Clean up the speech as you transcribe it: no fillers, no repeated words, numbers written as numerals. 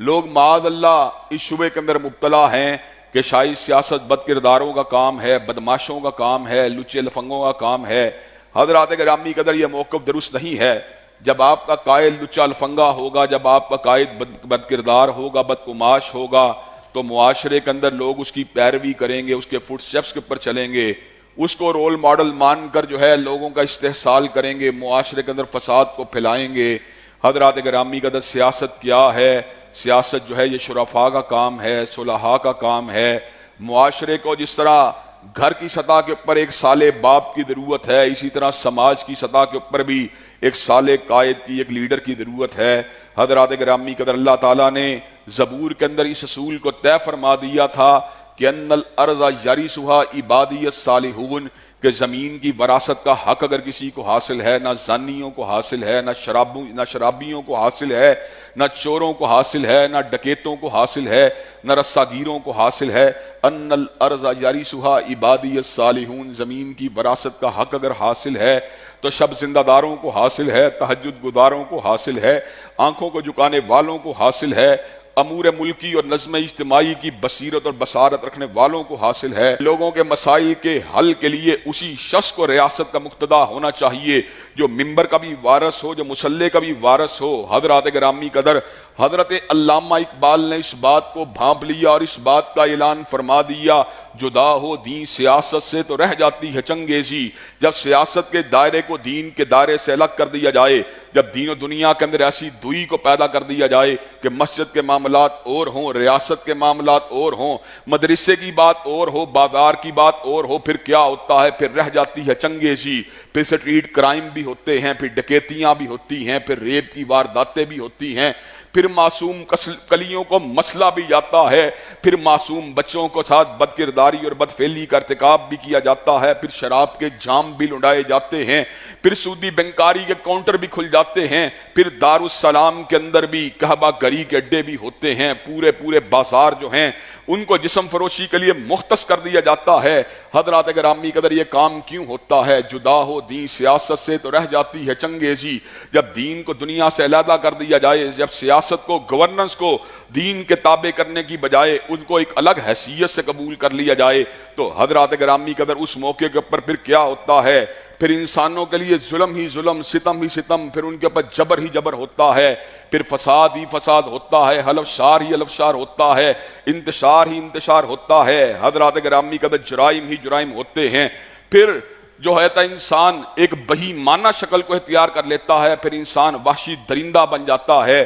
لوگ معاذ اللہ اس شبے کے اندر مبتلا ہیں کہ شاید سیاست بد کرداروں کا کام ہے، بدماشوں کا کام ہے، لچے لفنگوں کا کام ہے۔ حضرات گرامی قدر یہ موقف درست نہیں ہے۔ جب آپ کا قائد لچا لفنگا ہوگا، جب آپ کا قائد بد کردار ہوگا، بدگماش ہوگا، تو معاشرے کے اندر لوگ اس کی پیروی کریں گے، اس کے فٹ اسٹیپس کے اوپر چلیں گے، اس کو رول ماڈل مان کر جو ہے لوگوں کا استحصال کریں گے، معاشرے کے اندر فساد کو پھیلائیں گے۔ حضرات گرامی قدر سیاست کیا ہے؟ سیاست جو ہے یہ شرفاء کا کام ہے، صلحاء کا کام ہے۔ معاشرے کو جس طرح گھر کی سطح کے اوپر ایک صالح باپ کی ضرورت ہے، اسی طرح سماج کی سطح کے اوپر بھی ایک صالح قائد کی، ایک لیڈر کی ضرورت ہے۔ حضرات گرامی قدر اللہ تعالیٰ نے زبور کے اندر اس اصول کو طے فرما دیا تھا کہ ان الارض یرثھا عبادی الصالحون، کہ زمین کی وراثت کا حق اگر کسی کو حاصل ہے، نہ زانیوں کو حاصل ہے، نہ شرابیوں کو حاصل ہے، نہ چوروں کو حاصل ہے، نہ ڈکیتوں کو حاصل ہے، نہ رساگیروں کو حاصل ہے۔ ان الارض یرثھا عبادی الصالحون، زمین کی وراثت کا حق اگر حاصل ہے تو شب زندہ داروں کو حاصل ہے، تہجد گزاروں کو حاصل ہے، آنکھوں کو جھکانے والوں کو حاصل ہے، امور ملکی اور نظم اجتماعی کی بصیرت اور بصارت رکھنے والوں کو حاصل ہے۔ لوگوں کے مسائل کے حل کے لیے اسی شخص کو ریاست کا مقتدا ہونا چاہیے جو ممبر کا بھی وارث ہو، جو مصلی کا بھی وارث ہو۔ حضرات گرامی قدر حضرت علامہ اقبال نے اس بات کو بھانپ لیا اور اس بات کا اعلان فرما دیا، جدا ہو دین سیاست سے تو رہ جاتی ہے چنگیزی۔ جب سیاست کے دائرے کو دین کے دائرے سے الگ کر دیا جائے، جب دین و دنیا کے اندر ایسی دوئی کو پیدا کر دیا جائے کہ مسجد کے معاملات اور ہوں، ریاست کے معاملات اور ہوں، مدرسے کی بات اور ہو، بازار کی بات اور ہو، پھر کیا ہوتا ہے؟ پھر رہ جاتی ہے چنگیزی، پھر سٹریٹ کرائم بھی ہوتے ہیں، پھر ڈکیتیاں بھی ہوتی ہیں، پھر ریپ کی وارداتیں بھی ہوتی ہیں، پھر معصوم کلیوں کو مسئلہ بھی جاتا ہے، پھر معصوم بچوں کو ساتھ بد کرداری اور بدفعلی کا ارتکاب بھی کیا جاتا ہے، پھر شراب کے جام بھی لٹائے جاتے ہیں، پھر سودی بینکاری کے کاؤنٹر بھی کھل جاتے ہیں، پھر دارالسلام کے اندر بھی کعبہ گری کے اڈے بھی ہوتے ہیں، پورے بازار جو ہیں ان کو جسم فروشی کے لیے مختص کر دیا جاتا ہے۔ حضرات گرامی قدر یہ کام کیوں ہوتا ہے؟ جدا ہو دین سیاست سے تو رہ جاتی ہے چنگیزی۔ جب دین کو دنیا سے علیحدہ کر دیا جائے، جب سیاست کو، گورننس کو دین کے تابع کرنے کی بجائے ان کو ایک الگ حیثیت سے قبول کر لیا جائے، تو حضرات گرامی قدر اس موقع کے اوپر پھر کیا ہوتا ہے؟ پھر انسانوں کے لیے ظلم ہی ظلم، ستم ہی ستم، پھر ان کے اوپر جبر ہی جبر ہوتا ہے، پھر فساد ہی فساد ہوتا ہے، حلفشار ہی حلفشار ہوتا ہے، انتشار ہی انتشار ہوتا ہے۔ حضرات گرامی قدر جرائم ہی جرائم ہوتے ہیں۔ پھر جو ہے تا انسان ایک بہیمانہ شکل کو اختیار کر لیتا ہے، پھر انسان وحشی درندہ بن جاتا ہے۔